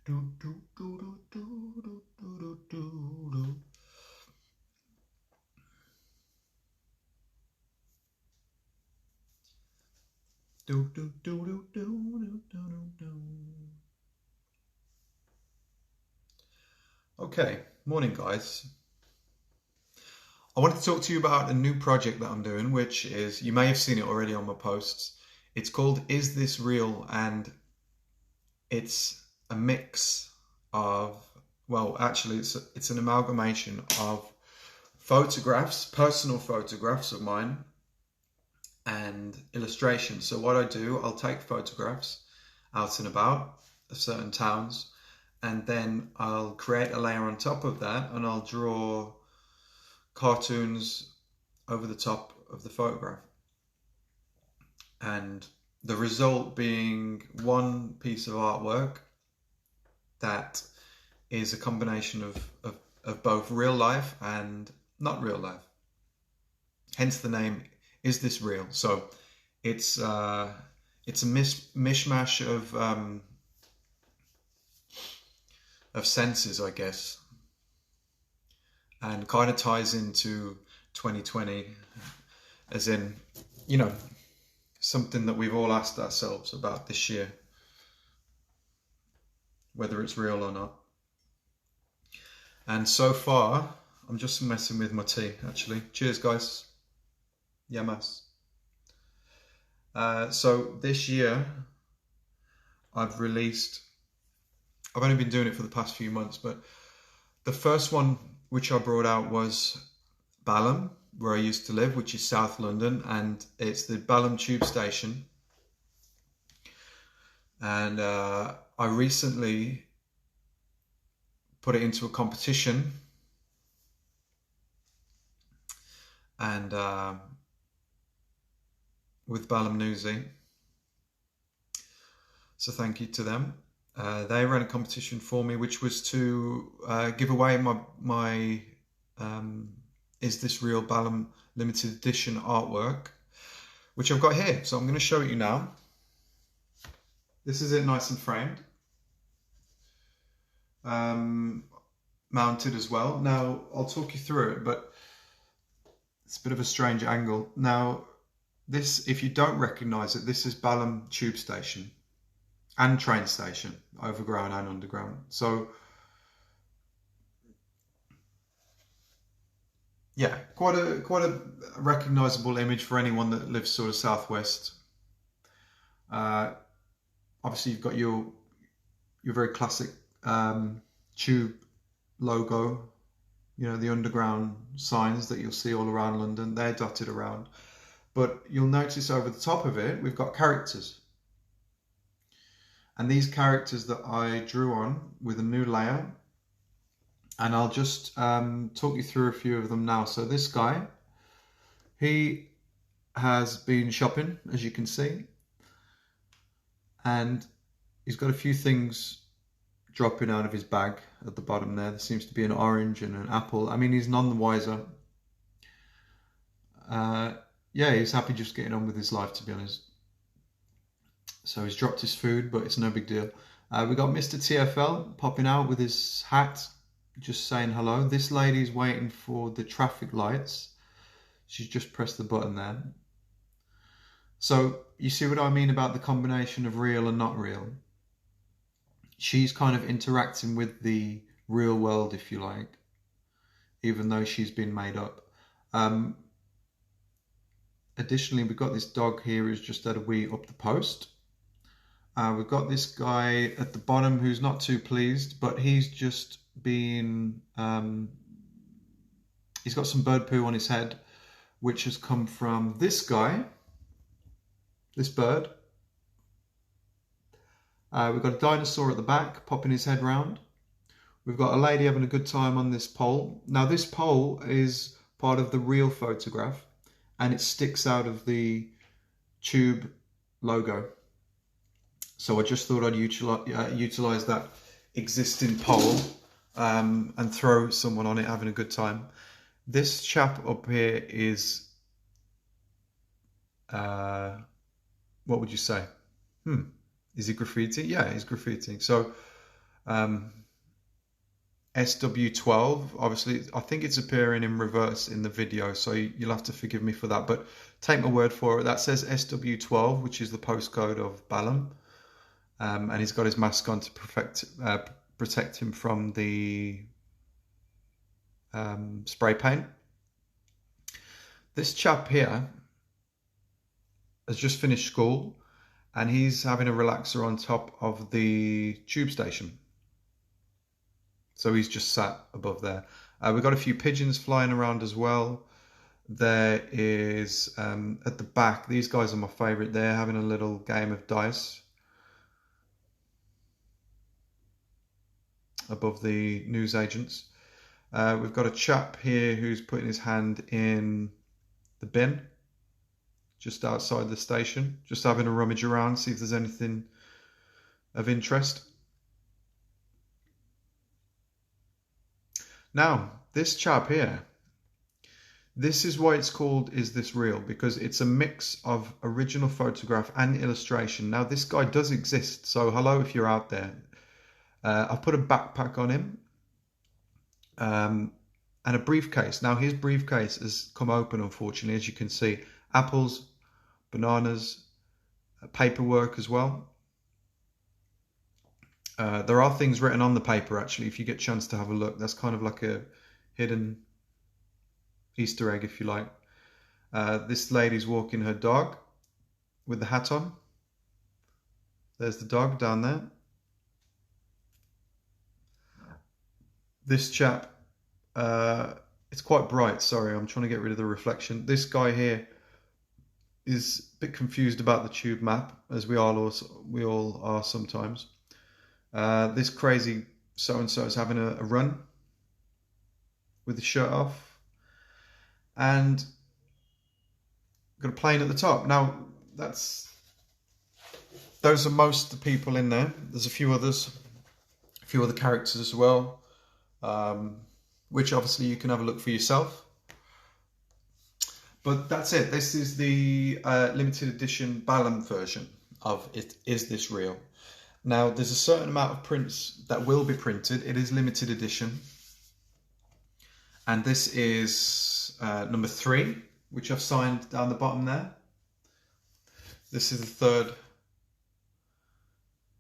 Do, do, do, do, do, do, do, do, do. Do, do, do, do, do, do, do, do. Okay, morning guys. I wanted to talk to you about a new project that I'm doing, which is, you may have seen it already on my posts. It's called Is This Real? And it's a mix of, well, actually, it's an amalgamation of photographs, personal photographs of mine, and illustrations. So what I do, I'll take photographs out and about of certain towns, and then I'll create a layer on top of that, and I'll draw cartoons over the top of the photograph. And the result being one piece of artwork that is a combination of both real life and not real life. Hence the name, Is This Real? So it's a mishmash of senses, I guess, and kind of ties into 2020, as in, you know, something that we've all asked ourselves about this year, whether it's real or not. And so far, I'm just messing with my tea, actually. Cheers, guys. Yamas. So this year, I've only been doing it for the past few months, but the first one which I brought out was Balham, where I used to live, which is South London, and it's the Balham Tube Station. And I recently put it into a competition, and with Balham Newsy. So thank you to them. They ran a competition for me, which was to give away my Is This Real Balham limited edition artwork, which I've got here. So I'm going to show it you now. This is it, nice and framed, mounted as well. Now I'll talk you through it, but it's a bit of a strange angle. Now this, if you don't recognise it, this is Balham Tube Station and train station, overground and underground. So yeah, quite a recognisable image for anyone that lives sort of southwest. Obviously, you've got your very classic tube logo. You know, the underground signs that you'll see all around London. They're dotted around, but you'll notice over the top of it, we've got characters. And these characters that I drew on with a new layer, and I'll just talk you through a few of them now. So this guy, he has been shopping, as you can see, and he's got a few things dropping out of his bag at the bottom there. There seems to be an orange and an apple. I mean, he's none the wiser. Yeah, he's happy just getting on with his life, to be honest. So he's dropped his food, but it's no big deal. We got Mr. TFL popping out with his hat, just saying hello. This lady's waiting for the traffic lights. She's just pressed the button there. So you see what I mean about the combination of real and not real? She's kind of interacting with the real world, if you like, even though she's been made up. Additionally, we've got this dog here who's just had a wee up the post. We've got this guy at the bottom who's not too pleased, but he's just been... he's got some bird poo on his head, which has come from this guy, this bird. We've got a dinosaur at the back, popping his head round. We've got a lady having a good time on this pole. Now, this pole is part of the real photograph, and it sticks out of the tube logo. So I just thought I'd utilize that existing pole and throw someone on it having a good time. This chap up here is, what would you say? Is he graffiti? Yeah, he's graffiti. So SW12, obviously, I think it's appearing in reverse in the video, so you'll have to forgive me for that, but take my word for it. That says SW12, which is the postcode of Balam, and he's got his mask on to protect him from the spray paint. This chap here has just finished school, and he's having a relaxer on top of the tube station. So he's just sat above there. We've got a few pigeons flying around as well. There is, at the back, these guys are my favourite. They're having a little game of dice above the newsagents. We've got a chap here who's putting his hand in the bin just outside the station, just having a rummage around, see if there's anything of interest. Now, this chap here, this is why it's called Is This Real? Because it's a mix of original photograph and illustration. Now, this guy does exist, so hello if you're out there. I've put a backpack on him and a briefcase. Now, his briefcase has come open, unfortunately, as you can see. Apples, bananas, paperwork as well. There are things written on the paper, actually, if you get a chance to have a look. That's kind of like a hidden Easter egg, if you like. This lady's walking her dog with the hat on. There's the dog down there. This chap, it's quite bright, sorry, I'm trying to get rid of the reflection. This guy here is a bit confused about the tube map, as we all are sometimes. This crazy so-and-so is having a run with the shirt off, and got a plane at the top. Now, those are most of the people in there. There's a few other characters as well, which obviously you can have a look for yourself. But that's it. This is the limited edition Balam version of Is This Real? Now, there's a certain amount of prints that will be printed. It is limited edition. And this is number 3, which I've signed down the bottom there. This is the third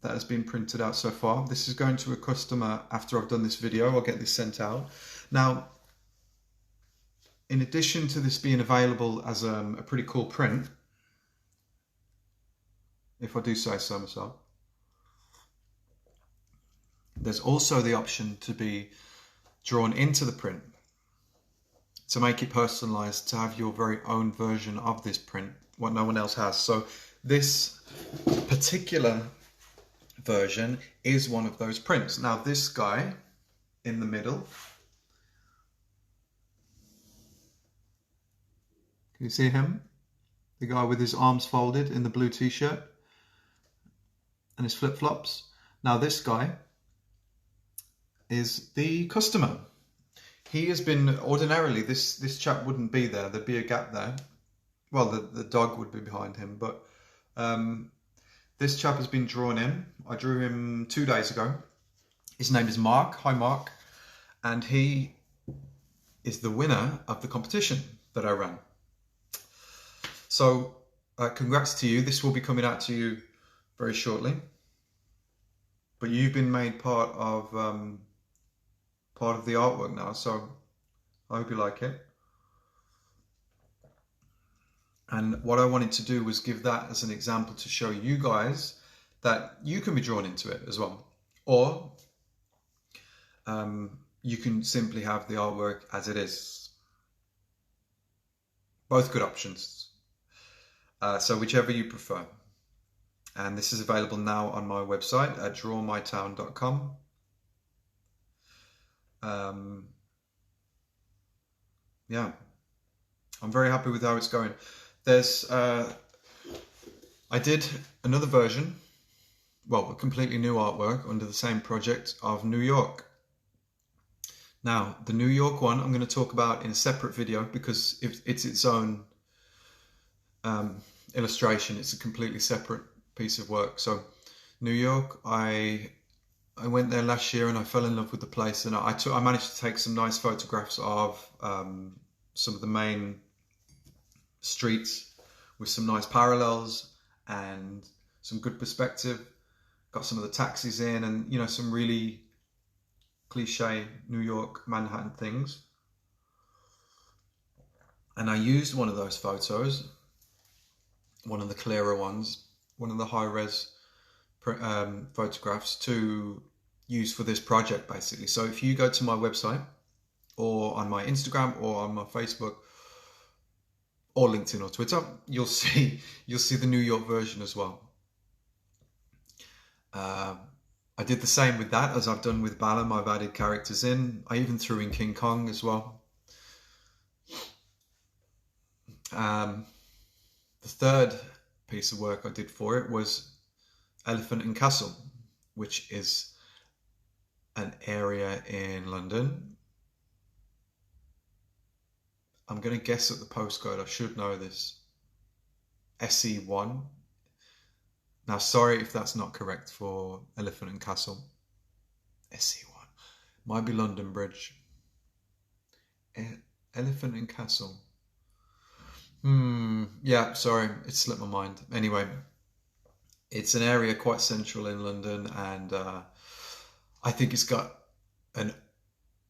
that has been printed out so far. This is going to a customer after I've done this video. I'll get this sent out. Now, in addition to this being available as a pretty cool print, if I do say so myself, there's also the option to be drawn into the print, to make it personalized, to have your very own version of this print, what no one else has. So this particular version is one of those prints. Now, this guy in the middle, can you see him? The guy with his arms folded in the blue t-shirt and his flip-flops. Now, this guy is the customer. He has been, ordinarily, this chap wouldn't be there. There'd be a gap there. Well, the dog would be behind him, but this chap has been drawn in. I drew him 2 days ago. His name is Mark. Hi, Mark. And he is the winner of the competition that I ran. So, congrats to you. This will be coming out to you very shortly. But you've been made part of the artwork now, so I hope you like it. And what I wanted to do was give that as an example to show you guys that you can be drawn into it as well. Or you can simply have the artwork as it is. Both good options. So whichever you prefer. And this is available now on my website at drawmytown.com. Yeah, I'm very happy with how it's going. There's, I did another version, well, a completely new artwork under the same project of New York. Now, the New York one I'm going to talk about in a separate video because it's its own illustration. It's a completely separate piece of work. So, New York, I I went there last year and I fell in love with the place, and I managed to take some nice photographs of some of the main streets with some nice parallels and some good perspective. Got some of the taxis in, and some really cliche New York, Manhattan things. And I used one of those photos, one of the clearer ones, one of the high-res photographs to use for this project, basically. So if you go to my website or on my Instagram or on my Facebook or LinkedIn or Twitter, you'll see the New York version as well. I did the same with that as I've done with Balam. I've added characters in. I even threw in King Kong as well. The third piece of work I did for it was Elephant and Castle, which is an area in London. I'm going to guess at the postcode. I should know this. SE1. Now, sorry if that's not correct for Elephant and Castle. SE1. Might be London Bridge. Elephant and Castle. Yeah, sorry, it slipped my mind. Anyway, it's an area quite central in London, and I think it's got an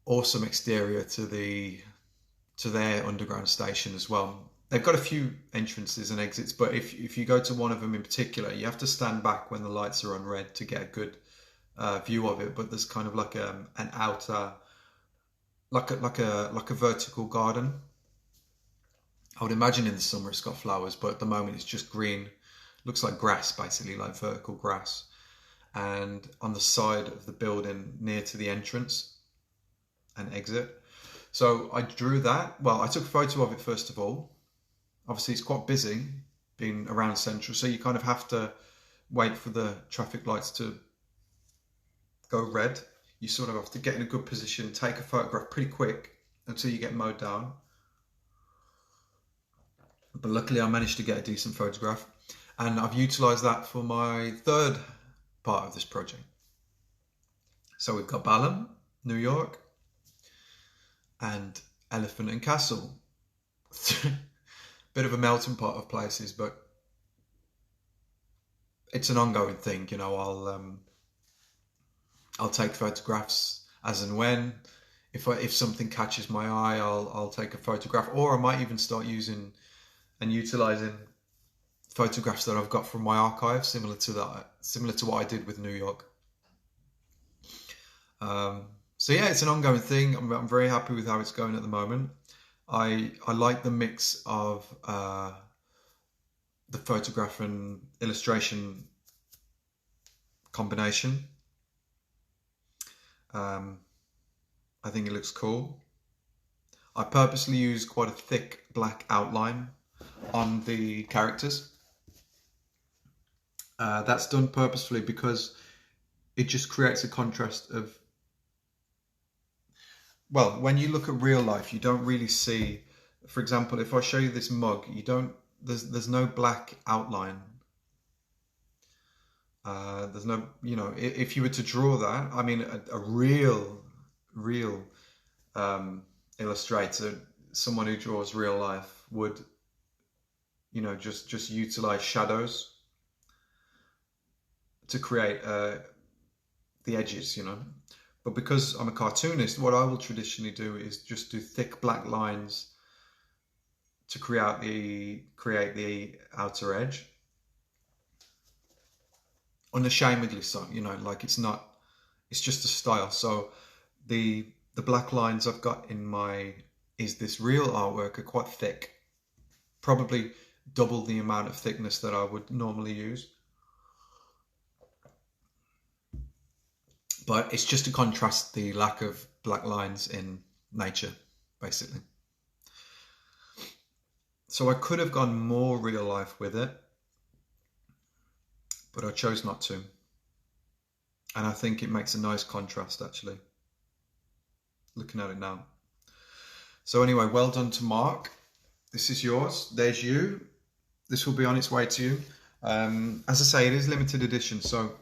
awesome exterior to their underground station as well. They've got a few entrances and exits, but if you go to one of them in particular, you have to stand back when the lights are on red to get a good view of it. But there's kind of like an outer, like a vertical garden. I would imagine in the summer it's got flowers, but at the moment it's just green. Looks like grass, basically, like vertical grass. And on the side of the building near to the entrance and exit. So I drew that. Well, I took a photo of it first of all. Obviously, it's quite busy being around Central, so you kind of have to wait for the traffic lights to go red. You sort of have to get in a good position, take a photograph pretty quick until you get mowed down. But luckily, I managed to get a decent photograph, and I've utilised that for my third part of this project. So we've got Balam, New York, and Elephant and Castle. Bit of a melting pot of places, but it's an ongoing thing. I'll take photographs as and when. If something catches my eye, I'll take a photograph, or I might even start using and utilizing photographs that I've got from my archive, similar to what I did with New York. So yeah, it's an ongoing thing. I'm very happy with how it's going at the moment. I like the mix of the photograph and illustration combination. I think it looks cool. I purposely use quite a thick black outline on the characters. That's done purposefully because it just creates a contrast of, well, when you look at real life, you don't really see, for example, if I show you this mug, there's no black outline. There's no, if you were to draw that, I mean, a real illustrator, someone who draws real life would, just utilize shadows to create the edges, But because I'm a cartoonist, what I will traditionally do is just do thick black lines to create the outer edge. Unashamedly so, like it's just a style. So the black lines I've got in my Is This Real artwork are quite thick, probably double the amount of thickness that I would normally use. But it's just to contrast the lack of black lines in nature, basically. So I could have gone more real life with it, but I chose not to. And I think it makes a nice contrast, actually, looking at it now. So anyway, well done to Mark. This is yours. There's you. This will be on its way to you. As I say, it is limited edition, so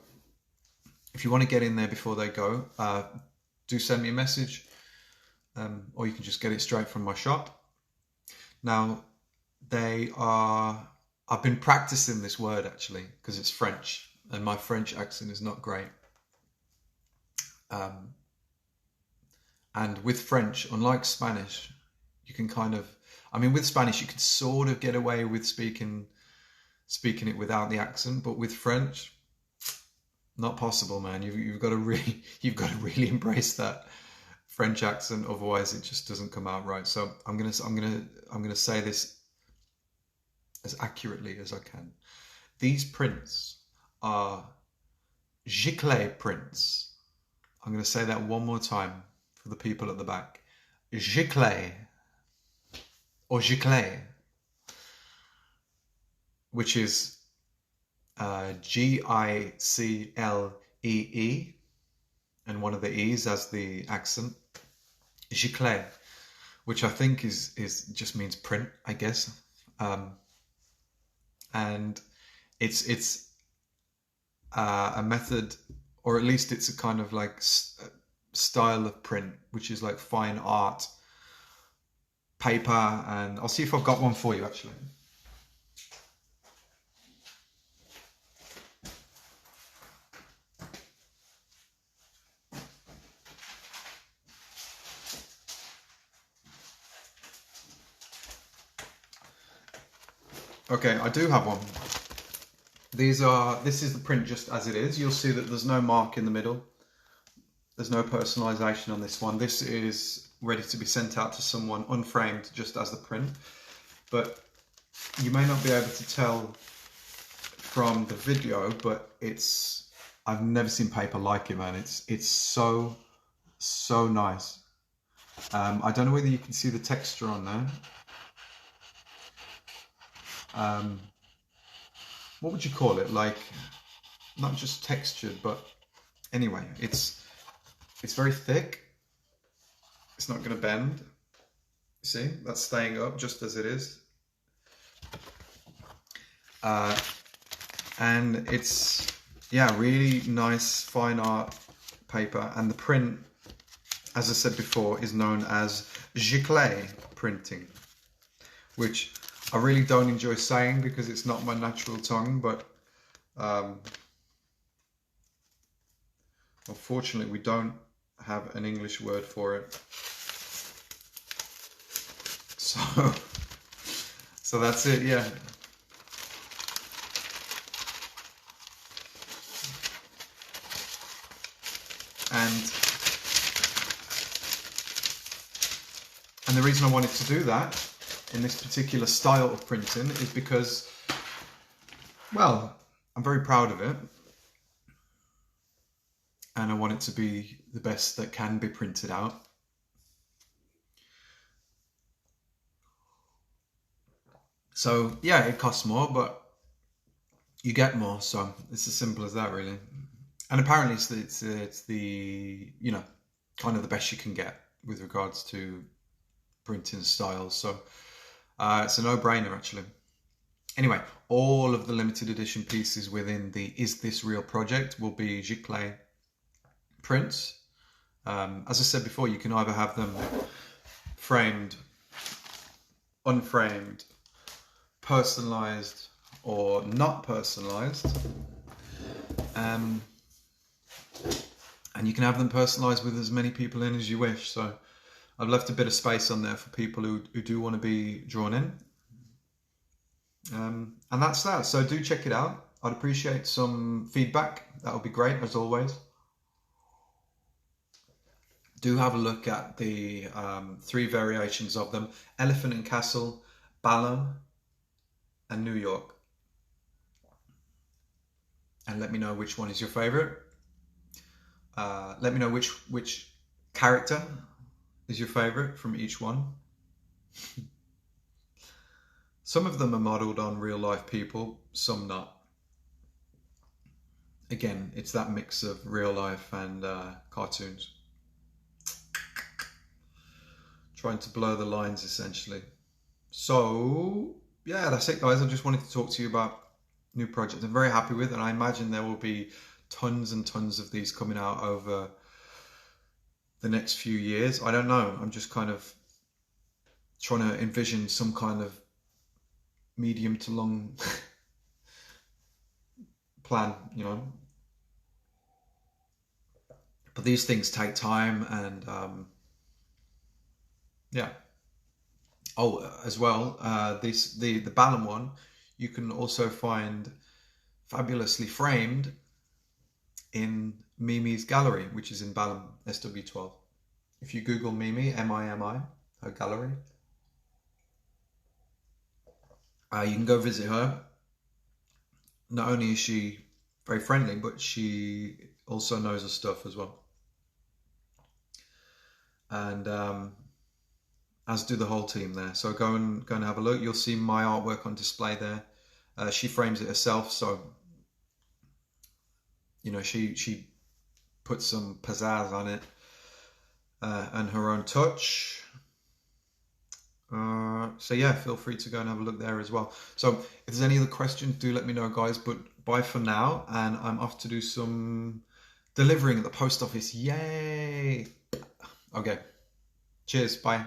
if you want to get in there before they go, do send me a message, or you can just get it straight from my shop. Now, I've been practicing this word actually because it's French and my French accent is not great. And with French, unlike Spanish, you can with Spanish, you can sort of get away with speaking it without the accent, but with French, not possible, man. You've got to really embrace that French accent, otherwise it just doesn't come out right. So I'm gonna say this as accurately as I can. These prints are giclée prints. I'm gonna say that one more time for the people at the back. Giclée or giclée, which is Giclee, and one of the E's as the accent. Giclée, which I think is just means print, I guess. And it's a method, or at least it's a kind of like style of print, which is like fine art paper. And I'll see if I've got one for you actually. Okay, I do have one. This is the print just as it is. You'll see that there's no mark in the middle. There's no personalization on this one. This is ready to be sent out to someone unframed just as the print. But you may not be able to tell from the video, but I've never seen paper like it, man. It's so nice. I don't know whether you can see the texture on there. What would you call it? Like, not just textured, but anyway, it's very thick. It's not going to bend. See, that's staying up just as it is. And it's, yeah, really nice fine art paper. And the print, as I said before, is known as giclée printing, which I really don't enjoy saying because it's not my natural tongue, but unfortunately we don't have an English word for it. So that's it, yeah. And the reason I wanted to do that in this particular style of printing is because, well, I'm very proud of it and I want it to be the best that can be printed out. So yeah, it costs more, but you get more, so it's as simple as that, really. And apparently it's the you know, kind of the best you can get with regards to printing styles, so it's a no-brainer actually. Anyway, all of the limited edition pieces within the Is This Real project will be giclée prints. As I said before, you can either have them framed, unframed, personalized, or not personalized. And you can have them personalized with as many people in as you wish. So I've left a bit of space on there for people who do want to be drawn in. And that's that. So do check it out. I'd appreciate some feedback. That would be great, as always. Do have a look at the 3 variations of them: Elephant and Castle, Ballon, and New York. And let me know which one is your favorite. Let me know which character is your favorite from each one. Some of them are modeled on real life people, some not. Again, it's that mix of real life and cartoons. Trying to blur the lines, essentially. So yeah, that's it, guys. I just wanted to talk to you about new project I'm very happy with, and I imagine there will be tons and tons of these coming out over the next few years. I don't know. I'm just kind of trying to envision some kind of medium to long plan, you know. But these things take time, and yeah. Oh, as well, the Balam one, you can also find fabulously framed in Mimi's gallery, which is in Balam, SW12. If you Google Mimi, Mimi, her gallery, you can go visit her. Not only is she very friendly, but she also knows her stuff as well. And as do the whole team there. So go and have a look. You'll see my artwork on display there. She frames it herself, so you know she puts some pizzazz on it and her own touch. So yeah, feel free to go and have a look there as well. So if there's any other questions, do let me know, guys. But bye for now, and I'm off to do some delivering at the post office. Yay! Okay. Cheers. Bye.